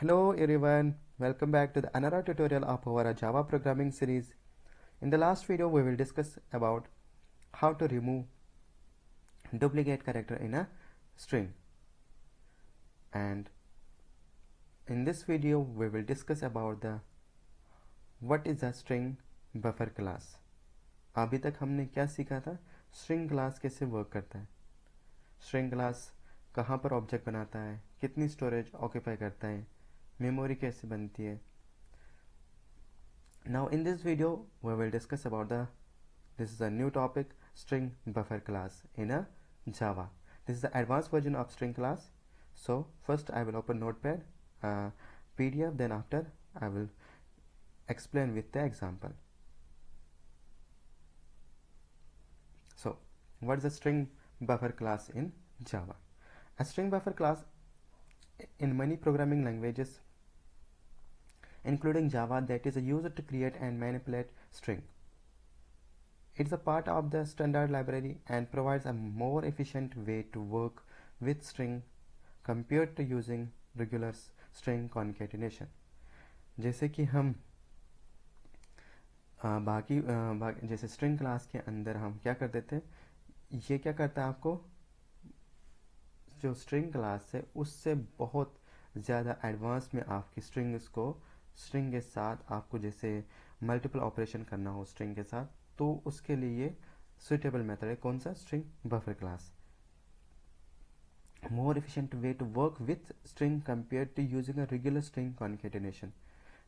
Hello everyone, welcome back to the another tutorial of our Java programming series. In the last video we will discuss about how to remove duplicate character in a string, and in this video we will discuss about the what is a string buffer class. अभी तक हमने क्या सीखा था, string class कैसे work करता है, string class कहाँ पर ऑब्जेक्ट बनाता है, कितनी स्टोरेज ऑक्यूपाई करता है, मेमोरी कैसे बनती है. Now in this video we will discuss about this is a new topic, string buffer class in a Java. This is the advanced version of string class. So first I will open Notepad, PDF, then after I will explain with the example. So what is a string buffer class in Java? A string buffer class in many programming languages including Java that is used to create and manipulate string. It's a part of the standard library and provides a more efficient way to work with string compared to using regular string concatenation. जैसे कि हम बाकी जैसे string class के अंदर हम क्या कर देते हैं, ये क्या करता है, आपको जो स्ट्रिंग क्लास है उससे बहुत ज़्यादा एडवांस में आपकी स्ट्रिंग्स को स्ट्रिंग के साथ आपको जैसे मल्टीपल ऑपरेशन करना हो स्ट्रिंग के साथ, तो उसके लिए सुटेबल मेथड है कौन सा, string buffer class. More efficient way to work with string compare to using a regular string concatenation.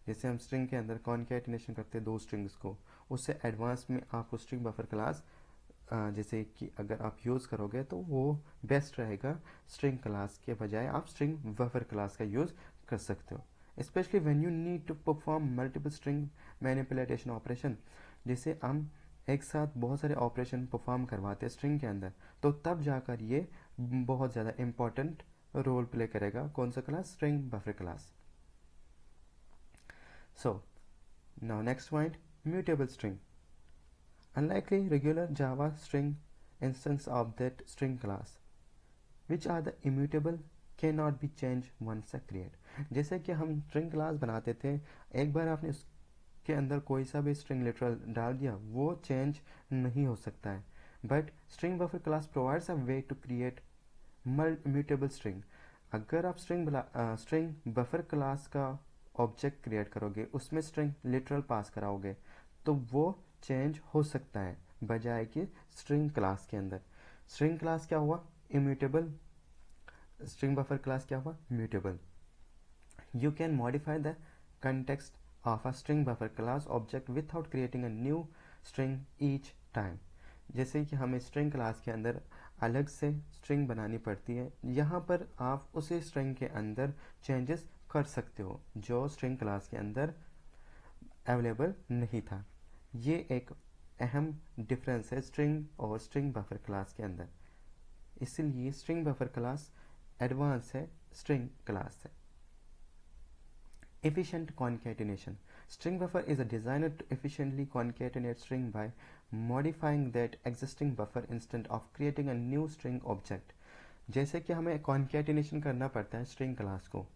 जैसे हम स्ट्रिंग के अंदर कॉन्केटिनेशन करते हैं दो स्ट्रिंग्स को, उससे एडवांस में आपको स्ट्रिंग बफर क्लास जैसे कि अगर आप यूज़ करोगे तो वो बेस्ट रहेगा. स्ट्रिंग क्लास के बजाय आप स्ट्रिंग बफर क्लास का यूज़ कर सकते हो, especially when you need to perform multiple string manipulation operation. जैसे हम एक साथ बहुत सारे ऑपरेशन परफॉर्म करवाते हैं स्ट्रिंग के अंदर, तो तब जाकर ये बहुत ज़्यादा इम्पोर्टेंट रोल प्ले करेगा कौन सा class, string buffer class. So now next point, mutable string. Unlikely regular Java string instance of that string class, which are the immutable, cannot be changed once created. जैसे कि हम string class बनाते थे, एक बार आपने उसके अंदर कोई सा भी स्ट्रिंग लिटरल डाल दिया, वो चेंज नहीं हो सकता है. But string buffer class provides a way to create mutable string. अगर आप स्ट्रिंग बफर क्लास का ऑब्जेक्ट क्रिएट करोगे, उसमें स्ट्रिंग लिटरल पास कराओगे, तो वो चेंज हो सकता है, बजाय कि स्ट्रिंग क्लास के अंदर. स्ट्रिंग क्लास क्या हुआ, इम्यूटेबल. स्ट्रिंग बफर क्लास क्या हुआ, mutable. You can modify the context of a string buffer class object without creating a new string each time. जैसे कि हमें स्ट्रिंग क्लास के अंदर अलग से स्ट्रिंग बनानी पड़ती है, यहाँ पर आप उसी स्ट्रिंग के अंदर चेंजेस कर सकते हो जो स्ट्रिंग क्लास के अंदर अवेलेबल नहीं था. ये एक अहम डिफरेंस है स्ट्रिंग और स्ट्रिंग बफर क्लास के अंदर, इसलिए स्ट्रिंग बफर क्लास एडवांस है, स्ट्रिंग क्लास है. Efficient concatenation. String buffer is designed to efficiently concatenate string by modifying that existing buffer instead of creating a new string object. जैसे कि हमें concatenation करना पड़ता है string class को,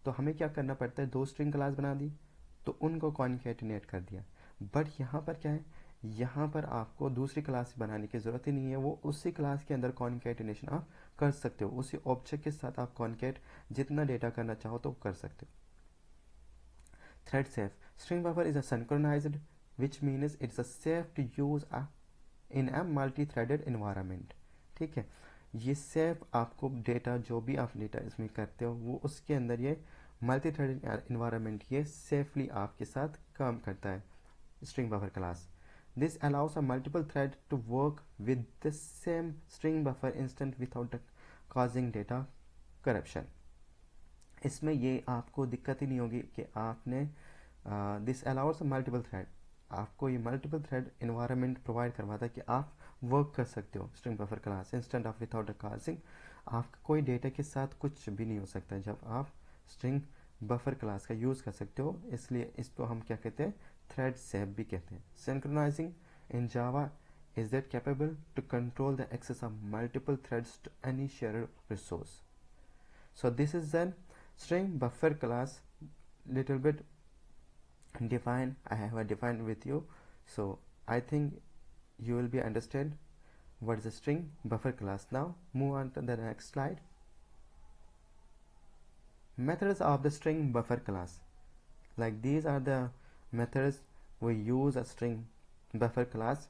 तो हमें क्या करना पड़ता है, दो string class बना दी तो उनको concatenate कर दिया. बट यहाँ पर क्या है, यहाँ पर आपको दूसरी क्लास बनाने की ज़रूरत ही नहीं है, वो उसी क्लास के अंदर concatenation आप कर सकते हो, उसी ऑब्जेक्ट के साथ आप concat जितना डेटा करना चाहो तो कर सकते हो. Thread safe. String buffer is a synchronized, which means it's a safe to use in a multi-threaded environment. ठीक है, ये सेफ आपको डेटा जो भी आप डेटा इसमें करते हो वो उसके अंदर ये मल्टी थ्रेडेड इन्वायरमेंट ये सेफली आपके साथ काम करता है string buffer class. This allows a multiple thread to work with the same string buffer instant without causing data corruption. इसमें ये आपको दिक्कत ही नहीं होगी कि आपने दिस अलाउस मल्टीपल थ्रेड, आपको ये मल्टीपल थ्रेड इन्वायरमेंट प्रोवाइड करवाता है कि आप वर्क कर सकते हो string buffer class instant of without causing. आपका कोई डेटा के साथ कुछ भी नहीं हो सकता जब आप स्ट्रिंग बफर क्लास का यूज़ कर सकते हो, इसलिए इसको हम क्या कहते हैं, थ्रेड सेफ भी कहते हैं. Synchronising in Java is that capable to control the access of multiple threads to any shared resource. So this is then string buffer class little bit define, I have defined with you, so I think you will be understand what is the string buffer class. Now move on to the next slide. Methods of the string buffer class. Like these are the methods we use a string buffer class.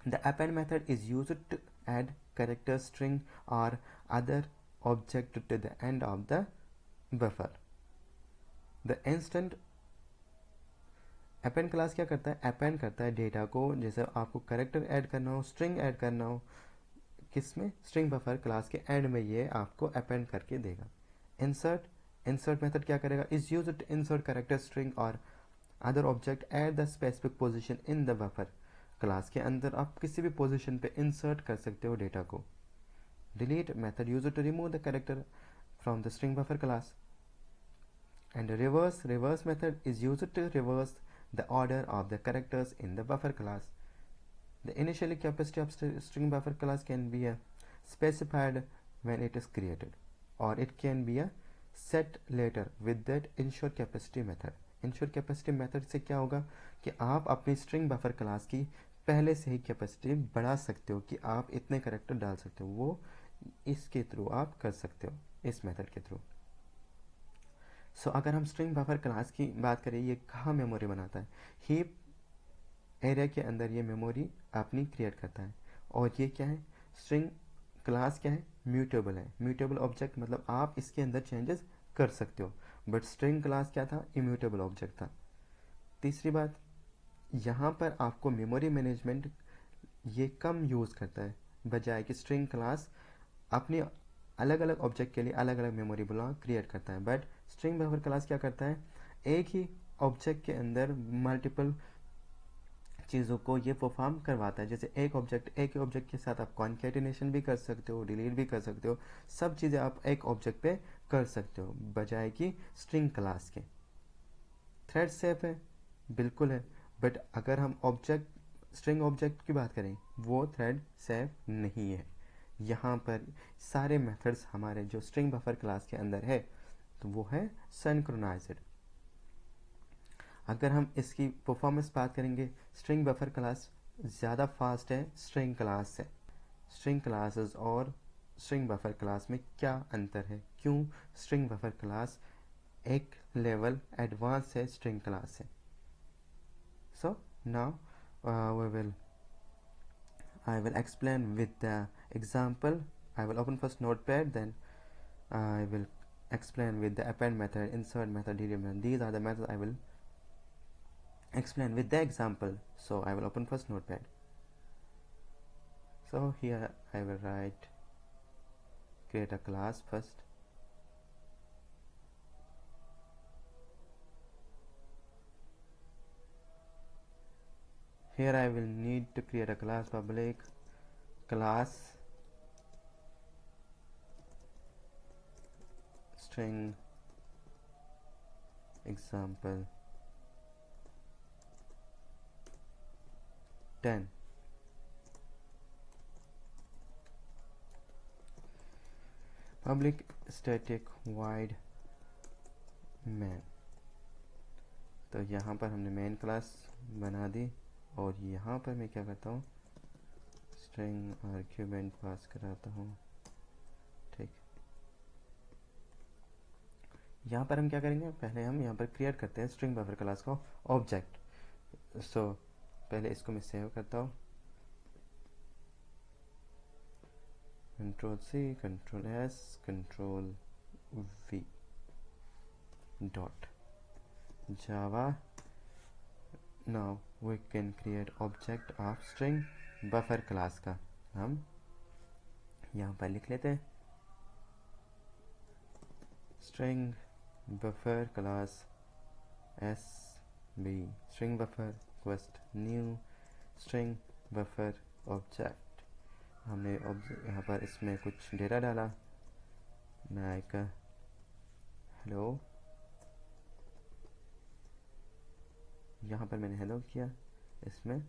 The append method is used to add character, string or other object to the end of the buffer. The instant append class क्या करता है, append करता है data को, जैसे आपको character add करना हो, स्ट्रिंग ऐड करना हो, किसमें, स्ट्रिंग बफर क्लास के एंड में ये आपको append करके देगा. इंसर्ट मेथड क्या करेगा, is used to insert character, string और other object at the specific position in the buffer. Class के अंदर आप किसी भी पोजीशन पे इंसर्ट कर सकते हो डेटा को. Delete method used to remove the character from the string buffer class. And reverse method is used to reverse the order of the characters in the buffer class. The initial capacity of string buffer class can be specified when it is created, or it can be set later with that ensure capacity method. Ensure capacity method से क्या होगा कि आप अपनी string buffer class की पहले से ही capacity बढ़ा सकते हो कि आप इतने कैरेक्टर डाल सकते हो, वो इसके थ्रू आप कर सकते हो, इस मेथड के थ्रू. सो अगर हम स्ट्रिंग बफर क्लास की बात करें, ये कहाँ मेमोरी बनाता है, हीप एरिया के अंदर ये मेमोरी अपनी क्रिएट करता है. और ये क्या है, स्ट्रिंग क्लास क्या है, म्यूटेबल है. म्यूटेबल ऑब्जेक्ट मतलब आप इसके अंदर चेंजेस कर सकते हो, बट स्ट्रिंग क्लास क्या था, इम्यूटेबल ऑब्जेक्ट था. तीसरी बात, यहाँ पर आपको मेमोरी मैनेजमेंट ये कम यूज़ करता है, बजाय कि स्ट्रिंग क्लास अपनी अलग अलग ऑब्जेक्ट के लिए अलग अलग मेमोरी ब्लॉक क्रिएट करता है. बट स्ट्रिंग बफर क्लास क्या करता है, एक ही ऑब्जेक्ट के अंदर मल्टीपल चीज़ों को ये परफॉर्म करवाता है. जैसे एक ही ऑब्जेक्ट के साथ आप कॉन्केटिनेशन भी कर सकते हो, डिलीट भी कर सकते हो, सब चीज़ें आप एक ऑब्जेक्ट पे कर सकते हो, बजाय कि स्ट्रिंग क्लास के. थ्रेड सेफ है, बिल्कुल है, बट अगर हम स्ट्रिंग ऑब्जेक्ट की बात करें, वो थ्रेड सेफ नहीं है. यहाँ पर सारे मेथड्स हमारे जो स्ट्रिंग बफर क्लास के अंदर है, तो वो है सिंक्रोनाइज्ड. अगर हम इसकी परफॉर्मेंस बात करेंगे, स्ट्रिंग बफर क्लास ज़्यादा फास्ट है स्ट्रिंग क्लास से. स्ट्रिंग क्लासेस और स्ट्रिंग बफर क्लास में क्या अंतर है, क्यों स्ट्रिंग बफर क्लास एक लेवल एडवांस है स्ट्रिंग क्लास से. So now I will explain with the example. I will open first Notepad, then I will explain with the append method, insert method, delete method. These are the methods I will explain with the example. So I will open first Notepad. So here I will create a class first. Here I will need to create a class, public class string example 10. Public static void main. तो यहाँ पर हमने main class बना दी, और यहाँ पर मैं क्या करता हूँ, स्ट्रिंग आर्ग्यूमेंट पास कराता हूँ. ठीक, यहाँ पर हम क्या करेंगे, पहले हम यहाँ पर क्रिएट करते हैं स्ट्रिंग बफर क्लास का ऑब्जेक्ट. सो पहले इसको मैं सेव करता हूँ, Ctrl+C, Ctrl+S, Ctrl+V dot Java. Now we can create object of string buffer class का हम यहाँ पर लिख लेते हैं, string buffer class SB, string buffer request new string buffer object. हमने यहाँ पर इसमें कुछ डेटा डाला, लाइक हेलो, यहाँ पर मैंने हेलो किया. इसमें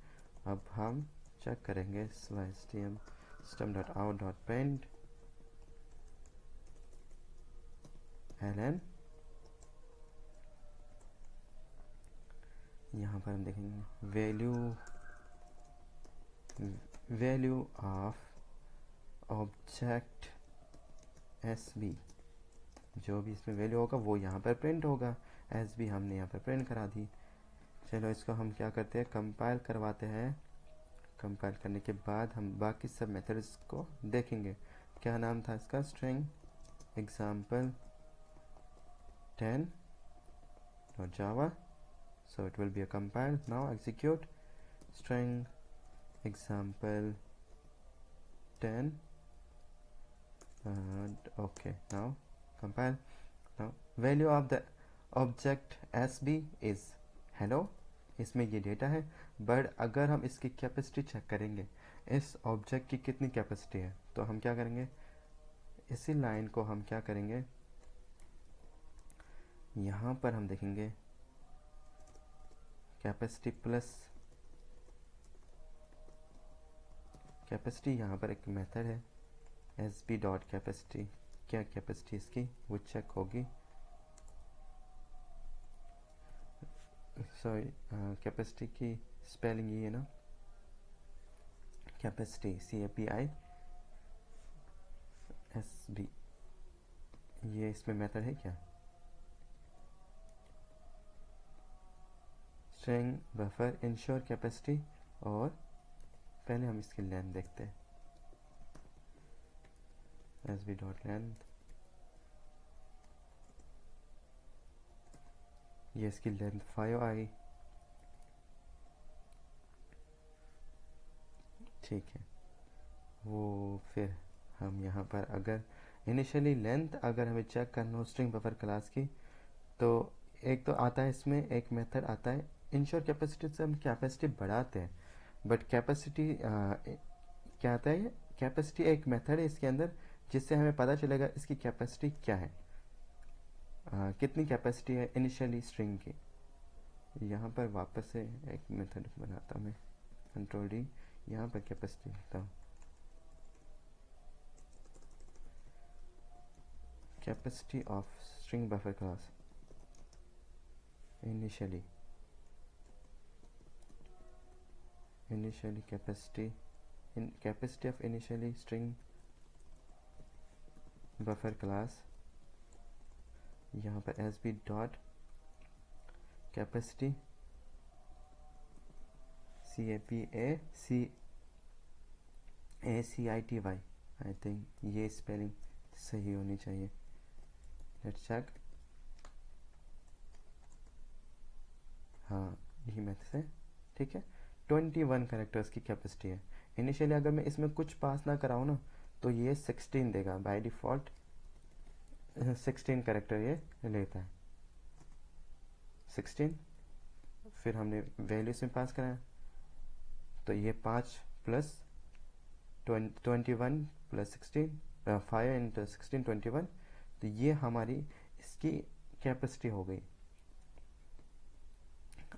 अब हम चेक करेंगे system.out.print ln, यहाँ पर हम देखेंगे वैल्यू ऑफ ऑब्जेक्ट SB, जो भी इसमें वैल्यू होगा वो यहाँ पर प्रिंट होगा। SB हमने यहाँ पर प्रिंट करा दी। चलो इसको हम क्या करते हैं, कंपाइल करवाते हैं। कंपाइल करने के बाद हम बाकी सब मेथड्स को देखेंगे। क्या नाम था इसका, string example 10.java, so it will be a compiled. Now execute string example 10 and okay, now compile. Now value of the object SB is hello, इसमें ये डेटा है। बट अगर हम इसकी कैपेसिटी चेक करेंगे, इस ऑब्जेक्ट की कितनी कैपेसिटी है, तो हम क्या करेंगे, इसी लाइन को हम क्या करेंगे, यहाँ पर हम देखेंगे कैपेसिटी प्लस कैपेसिटी। यहाँ पर एक मेथड है SB डॉट कैपेसिटी, क्या कैपेसिटी इसकी वो चेक होगी। सॉरी, कैपेसिटी की स्पेलिंग ये है ना, कैपेसिटी CAPISB, ये इसमें मेथड है क्या, स्ट्रिंग बफर इंश्योर कैपेसिटी। और पहले हम इसकी लेंथ देखते हैं, SB डॉट लेंथ, ये इसकी लेंथ 5 आई। ठीक है, वो फिर हम यहाँ पर अगर इनिशियली लेंथ अगर हमें चेक करना हो स्ट्रिंग बफर क्लास की, तो एक तो आता है इसमें एक मेथड आता है इंश्योर कैपेसिटी से हम कैपेसिटी बढ़ाते हैं। बट कैपेसिटी क्या आता है, कैपेसिटी एक मेथड है इसके अंदर जिससे हमें पता चलेगा इसकी कैपेसिटी क्या है, कितनी कैपेसिटी है इनिशियली स्ट्रिंग की। यहाँ पर वापस से एक मेथड बनाता हूँ मैं, कंट्रोल D, यहाँ पर कैपेसिटी लिखता हूँ, capacity of string buffer class initially capacity of initially string buffer class, यहाँ पर SB dot capacity CAPACITY, I think ये स्पेलिंग सही होनी चाहिए, लेट्स चेक। हाँ, यही मैथड है, ठीक है। 21 कैरेक्टर्स की कैपेसिटी है इनिशियली। अगर मैं इसमें कुछ पास ना कराऊँ ना, तो ये 16 देगा बाय डिफ़ॉल्ट, 16 कैरेक्टर ये लेता है, 16। फिर हमने वैल्यू इसमें पास कराया, तो ये 5 प्लस 21 प्लस 16, 5 इंटू 16 21, तो ये हमारी इसकी कैपेसिटी हो गई।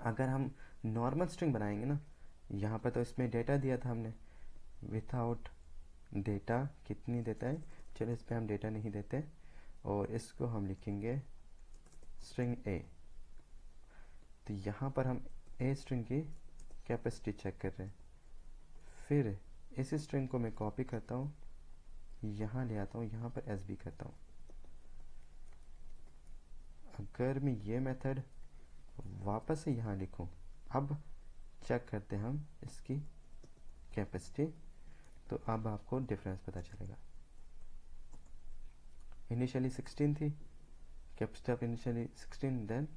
अगर हम नॉर्मल स्ट्रिंग बनाएंगे ना, यहाँ पर तो इसमें डेटा दिया था हमने, विथआउट डेटा कितनी देता है, चलो इस पर हम डेटा नहीं देते और इसको हम लिखेंगे स्ट्रिंग A। तो यहाँ पर हम A स्ट्रिंग की कैपेसिटी चेक कर रहे हैं। फिर इस स्ट्रिंग को मैं कॉपी करता हूँ, यहाँ ले आता हूँ, यहाँ पर SB करता हूँ। अगर मैं ये मेथड वापस से यहाँ लिखूँ, अब चेक करते हैं हम इसकी कैपेसिटी, तो अब आपको डिफरेंस पता चलेगा। इनिशियली 16 थी capacity of initially 16, then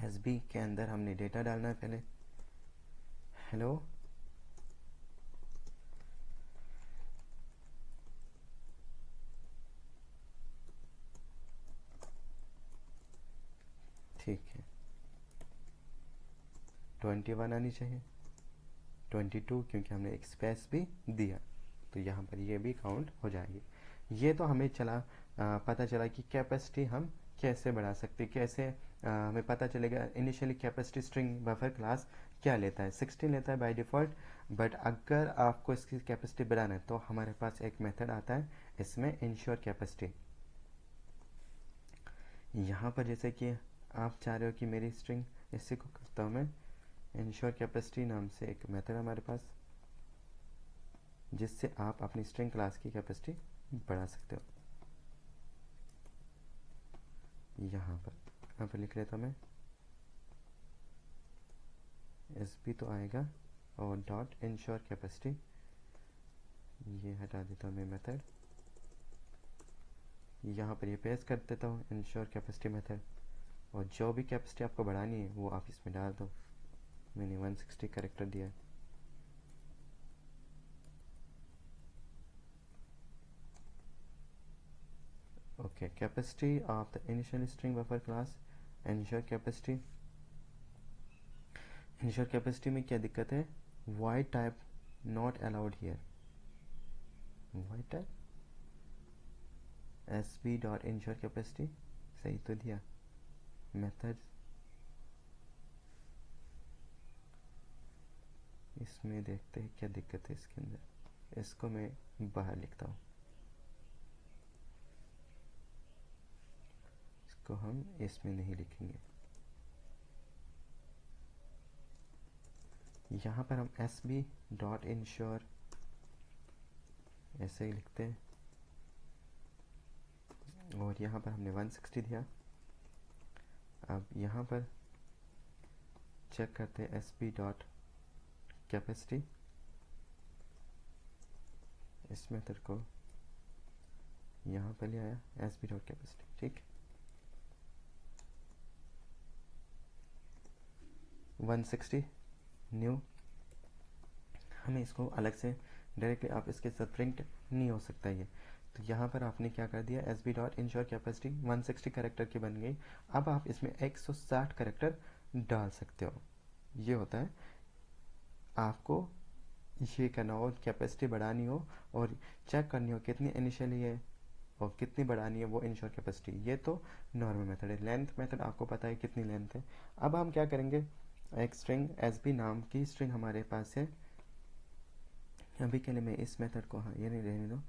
SB के अंदर हमने डेटा डालना है पहले, हेलो, ठीक है, 21 आनी चाहिए, 22 क्योंकि हमने एक स्पेस भी दिया, तो यहाँ पर ये भी काउंट हो जाएगी। ये तो हमें पता चला कि कैपेसिटी हम कैसे बढ़ा सकते, कैसे हमें पता चलेगा initially capacity string buffer class क्या लेता है, 16 लेता है बाय डिफ़ॉल्ट। बट अगर आपको इसकी कैपेसिटी बढ़ाना है तो हमारे पास एक मेथड आता है इसमें इंश्योर कैपेसिटी, यहाँ पर जैसे कि आप चाह रहे हो कि मेरी स्ट्रिंग, इसी को करता हूँ मैं, इंश्योर कैपेसिटी नाम से एक मेथड हमारे पास, जिससे आप अपनी स्ट्रिंग क्लास की कैपेसिटी बढ़ा सकते हो। यहाँ पर लिख लेता हूँ मैं, एस बी तो आएगा, और डॉट इंश्योर कैपेसिटी, ये हटा देता हूँ मैं मेथड। यहाँ पर ये पेस्ट कर देता हूँ इंश्योर कैपेसिटी मेथड, और जो भी कैपेसिटी आपको बढ़ानी है वो आप इसमें डाल दो। मैंने 160 कैरेक्टर दिया है। Okay, capacity of the initial string buffer class ensure capacity. Ensure capacity में क्या दिक्कत है? Void type not allowed here. Void type S B dot ensure capacity सही तो दिया। मेथड इसमें देखते हैं क्या दिक्कत है इसके अंदर। इसको मैं बाहर लिखता हूँ, इसको हम इसमें नहीं लिखेंगे। यहाँ पर हम एस बी डॉट इंश्योर ऐसे ही लिखते हैं, और यहाँ पर हमने 160 दिया। अब यहाँ पर चेक करते हैं एस बी डॉट कैपेसिटी, इस मेथड को यहाँ पर ले आया, एस बी डॉट कैपेसिटी, ठीक। 160 न्यू, हमें इसको अलग से डायरेक्टली आप इसके साथ प्रिंट नहीं हो सकता ये, तो यहाँ पर आपने क्या कर दिया, S B dot ensure capacity 160 character की बन गई। अब आप इसमें 160 कैरेक्टर डाल सकते हो। ये होता है, आपको ये करना हो, कैपेसिटी बढ़ानी हो और चेक करनी हो कितनी इनिशियली है और कितनी बढ़ानी है वो इंश्योर कैपेसिटी। ये तो नॉर्मल मेथड है। लेंथ मेथड आपको पता है कितनी लेंथ है। अब हम क्या करेंगे, एक स्ट्रिंग एस बी नाम की स्ट्रिंग हमारे पास है। अभी के लिए मैं इस मेथड को, हाँ ये नहीं रहने दो।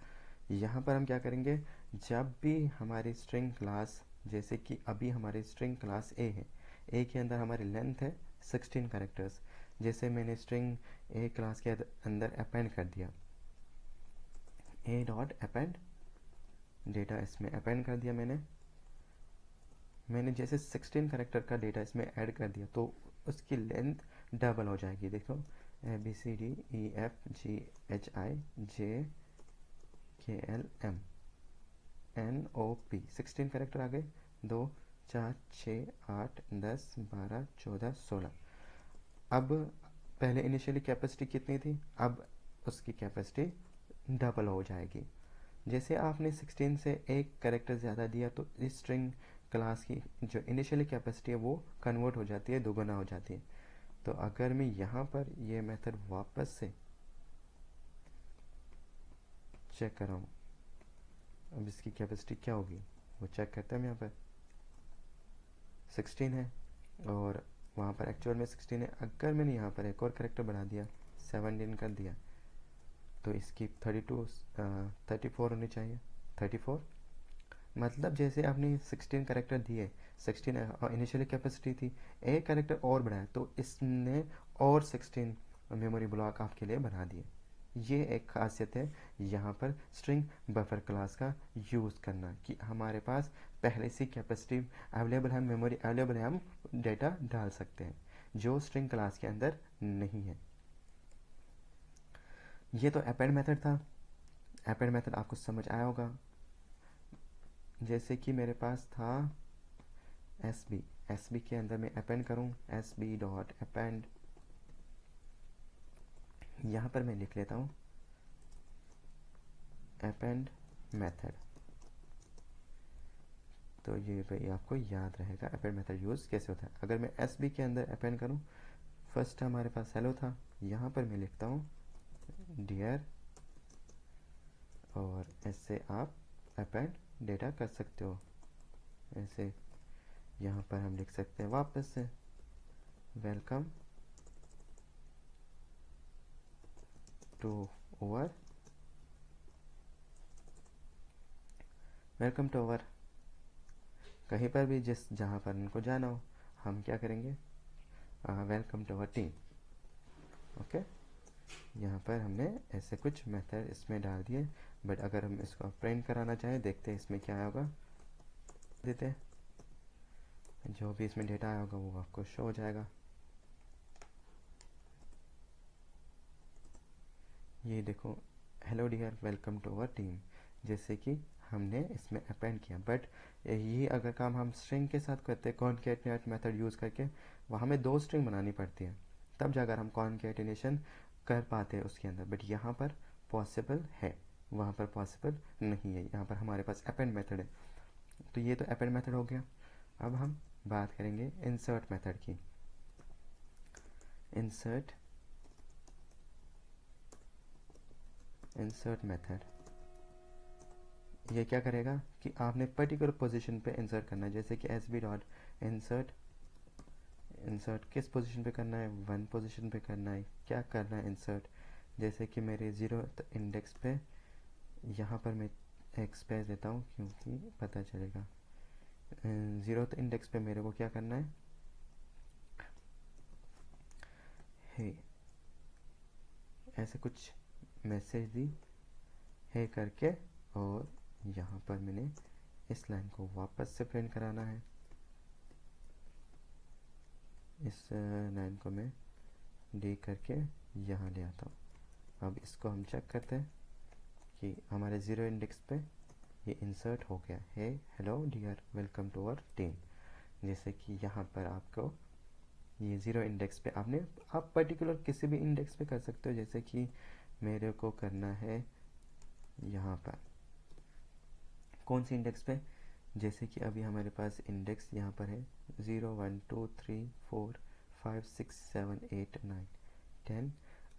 यहाँ पर हम क्या करेंगे, जब भी हमारी स्ट्रिंग क्लास, जैसे कि अभी हमारी स्ट्रिंग क्लास ए है, ए के अंदर हमारी लेंथ है 16 कैरेक्टर्स, जैसे मैंने स्ट्रिंग ए क्लास के अंदर अपेंड कर दिया, ए डॉट अपेंड डेटा, इसमें अपेंड कर दिया मैंने जैसे 16 कैरेक्टर का डेटा इसमें ऐड कर दिया, तो उसकी लेंथ डबल हो जाएगी। देखो, A B C D E F G H I J K L M N O P, 16 character आ गए, 2 4 6 8 10 12 14 16। अब पहले इनिशियली कैपेसिटी कितनी थी, अब उसकी कैपेसिटी डबल हो जाएगी। जैसे आपने 16 से एक कैरेक्टर ज़्यादा दिया, तो इस स्ट्रिंग क्लास की जो इनिशियली कैपेसिटी है वो कन्वर्ट हो जाती है, दोगुना हो जाती है। तो अगर मैं यहाँ पर ये मेथड वापस से चेक कर रहा हूँ, अब इसकी कैपेसिटी क्या होगी वो चेक करते हैं। हम यहाँ पर 16 है और वहाँ पर एक्चुअल में 16 है। अगर मैंने यहाँ पर एक और कैरेक्टर बढ़ा दिया, 17 कर दिया, तो इसकी 34 होनी चाहिए। 34 मतलब जैसे आपने 16 कैरेक्टर दिए, 16 इनिशियली कैपेसिटी थी, एक कैरेक्टर और बढ़ाया तो इसने और 16 मेमोरी ब्लॉक आपके लिए बना दिए। ये एक खासियत है यहाँ पर स्ट्रिंग बफर क्लास का यूज़ करना, कि हमारे पास पहले से कैपेसिटी अवेलेबल है, मेमोरी अवेलेबल है, हम डेटा डाल सकते हैं, जो स्ट्रिंग क्लास के अंदर नहीं है। ये तो अपेंड मेथड था। अपेंड मेथड आपको समझ आया होगा। जैसे कि मेरे पास था एस बी के अंदर मैं अपेंड करूँ, एस बी डॉट अपेंड, यहाँ पर मैं लिख लेता हूँ अपेंड मेथड। तो ये भाई आपको याद रहेगा अपेंड मेथड यूज़ कैसे होता है। अगर मैं एस बी के अंदर अपेंड करूँ, फर्स्ट हमारे पास हेलो था, यहाँ पर मैं लिखता हूँ डियर, और ऐसे आप अपेंड डेटा कर सकते हो। ऐसे यहाँ पर हम लिख सकते हैं वापस से welcome to over, welcome to over कहीं पर भी जहाँ पर उनको जाना हो, हम क्या करेंगे, welcome to our team. Okay, यहाँ पर हमने ऐसे कुछ मेथड इसमें डाल दिए। बट अगर हम इसको प्रिंट कराना चाहें, देखते हैं इसमें क्या होगा, देते हैं जो भी इसमें डेटा आया होगा वो आपको शो हो जाएगा। ये देखो, hello dear welcome to our team, जैसे कि हमने इसमें अपेंड किया। बट यही अगर काम हम स्ट्रिंग के साथ करते हैं कॉन्केटनेट मेथड यूज़ करके, वहाँ हमें 2 स्ट्रिंग बनानी पड़ती है, तब जाकर हम कॉन्केटिनेशन कर पाते हैं उसके अंदर। बट यहाँ पर पॉसिबल है, वहाँ पर पॉसिबल नहीं है। यहाँ पर हमारे पास अपेंड मेथड है, तो ये तो अपेंड मेथड हो गया। अब हम बात करेंगे इंसर्ट मेथड की। इंसर्ट मेथड ये क्या करेगा कि आपने पर्टिकुलर पोजीशन पे इंसर्ट करना है, जैसे कि S B dot insert. Insert किस पोजीशन पे करना है, 1 पोजीशन पे करना है, क्या करना है इंसर्ट। जैसे कि मेरे 0th इंडेक्स पे, यहाँ पर मैं एक स्पेस देता हूँ क्योंकि पता चलेगा। 0th इंडेक्स पे मेरे को क्या करना है, ऐसे कुछ मैसेज दी है करके, और यहाँ पर मैंने इस लाइन को वापस से प्रिंट कराना है। इस लाइन को मैं डी करके यहाँ ले आता हूँ। अब इसको हम चेक करते हैं कि हमारे 0 इंडेक्स पे ये इंसर्ट हो गया है, hello dear welcome to our team. जैसे कि यहाँ पर आपको ये 0 इंडेक्स पे आप पर्टिकुलर किसी भी इंडेक्स पे कर सकते हो। जैसे कि मेरे को करना है यहाँ पर, कौन सी इंडेक्स पे, जैसे कि अभी हमारे पास इंडेक्स यहाँ पर है 0 1 2 3 4 5 6 7 8 9 10।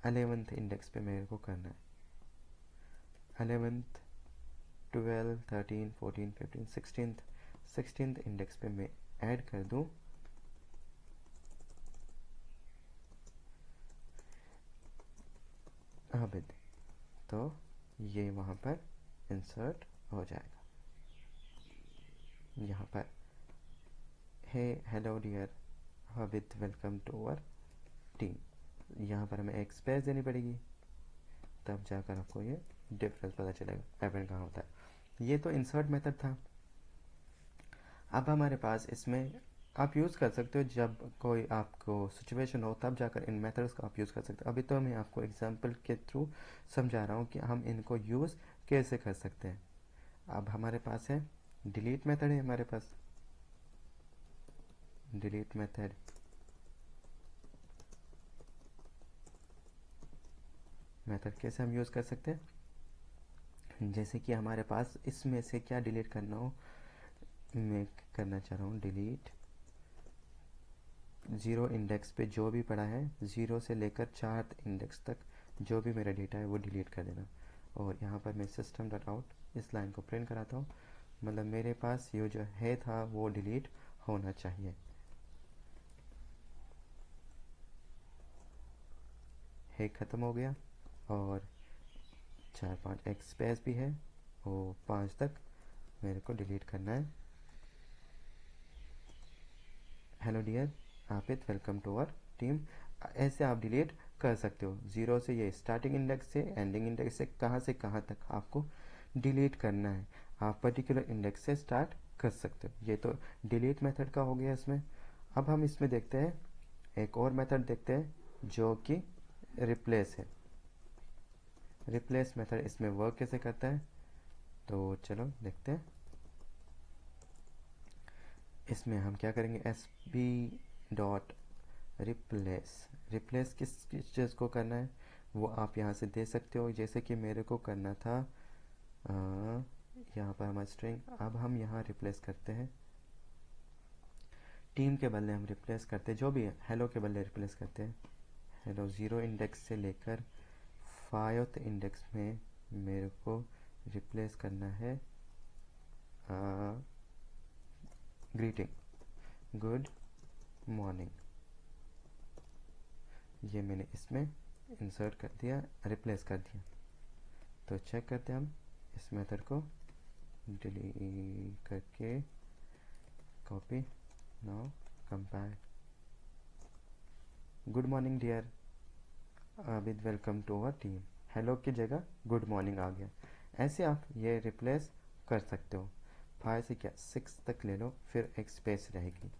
11th इंडेक्स पे मेरे को करना है, 11th 12 13 14 15 16th इंडेक्स पे मैं ऐड कर दूँ आबिद, तो ये वहाँ पर इंसर्ट हो जाएगा। यहाँ पर hey hello dear Abid welcome to our team, यहाँ पर हमें एक स्पेस देनी पड़ेगी, तब जाकर आपको ये डिफरेंस पता चलेगा अपेंड कहाँ होता है। ये तो इंसर्ट मेथड था। अब हमारे पास इसमें आप यूज़ कर सकते हो जब कोई आपको सिचुएशन हो, तब जाकर इन मेथड्स को आप यूज़ कर सकते हो। अभी तो मैं आपको एग्जांपल के थ्रू समझा रहा हूँ कि हम इनको यूज़ कैसे कर सकते हैं। अब हमारे पास है डिलीट मेथड है, हमारे पास डिलीट मेथड। मेथड कैसे हम यूज़ कर सकते हैं, जैसे कि हमारे पास इसमें से क्या डिलीट करना हो, मैं करना चाह रहा हूँ डिलीट 0 इंडेक्स पे जो भी पड़ा है, 0 से लेकर 4 इंडेक्स तक जो भी मेरा डेटा है वो डिलीट कर देना। और यहाँ पर मैं सिस्टम डॉट आउट इस लाइन को प्रिंट कराता हूँ, मतलब मेरे पास ये जो है था वो डिलीट होना चाहिए। है ख़त्म हो गया, और 4 5 एक स्पेस भी है, और 5 तक मेरे को डिलीट करना है। Hello dear Abid welcome to our team, ऐसे आप डिलीट कर सकते हो। 0 से ये स्टार्टिंग इंडेक्स से एंडिंग इंडेक्स से कहाँ तक आपको डिलीट करना है, आप पर्टिकुलर इंडेक्स से स्टार्ट कर सकते हो। ये तो डिलीट मेथड का हो गया इसमें। अब हम इसमें देखते हैं एक और मेथड देखते हैं जो कि रिप्लेस है। रिप्लेस मेथड इसमें वर्क कैसे करता है, तो चलो देखते हैं। इसमें हम क्या करेंगे, S B dot replace. Replace किस चीज़ को करना है वो आप यहाँ से दे सकते हो। जैसे कि मेरे को करना था यहाँ पर हमारा स्ट्रिंग, अब हम यहाँ रिप्लेस करते हैं टीम के बदले हम रिप्लेस करते हैं जो भी है, हेलो के बदले रिप्लेस करते हैं हेलो। 0 इंडेक्स से लेकर 5th इंडेक्स में मेरे को रिप्लेस करना है ग्रीटिंग गुड मॉर्निंग। ये मैंने इसमें इंसर्ट कर दिया, रिप्लेस कर दिया। तो चेक करते हैं हम इस मेथड को डिलीट करके, copy. Now compile. Good morning dear Abid, welcome to our team. Hello की जगह गुड मॉर्निंग आ गया। ऐसे आप ये रिप्लेस कर सकते हो। 5 से क्या 6 तक ले लो, फिर एक स्पेस रहेगी,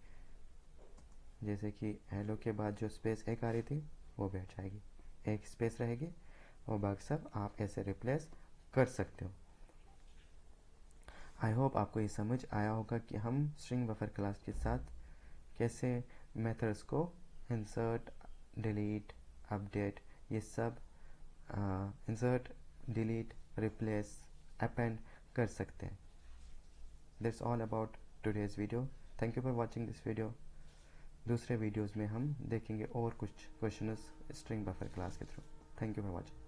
जैसे कि हेलो के बाद जो स्पेस एक आ रही थी वो भी हट जाएगी, एक स्पेस रहेगी और बाकी सब आप ऐसे रिप्लेस कर सकते हो। आई होप आपको ये समझ आया होगा कि हम स्ट्रिंग बफर क्लास के साथ कैसे मेथड्स को इंसर्ट, डिलीट, अपडेट, ये सब इंसर्ट, डिलीट, रिप्लेस, अपेंड कर सकते हैं। That's all about today's video. Thank you for watching this video. दूसरे वीडियोस में हम देखेंगे और कुछ क्वेश्चंस स्ट्रिंग बफर क्लास के through. Thank you for watching.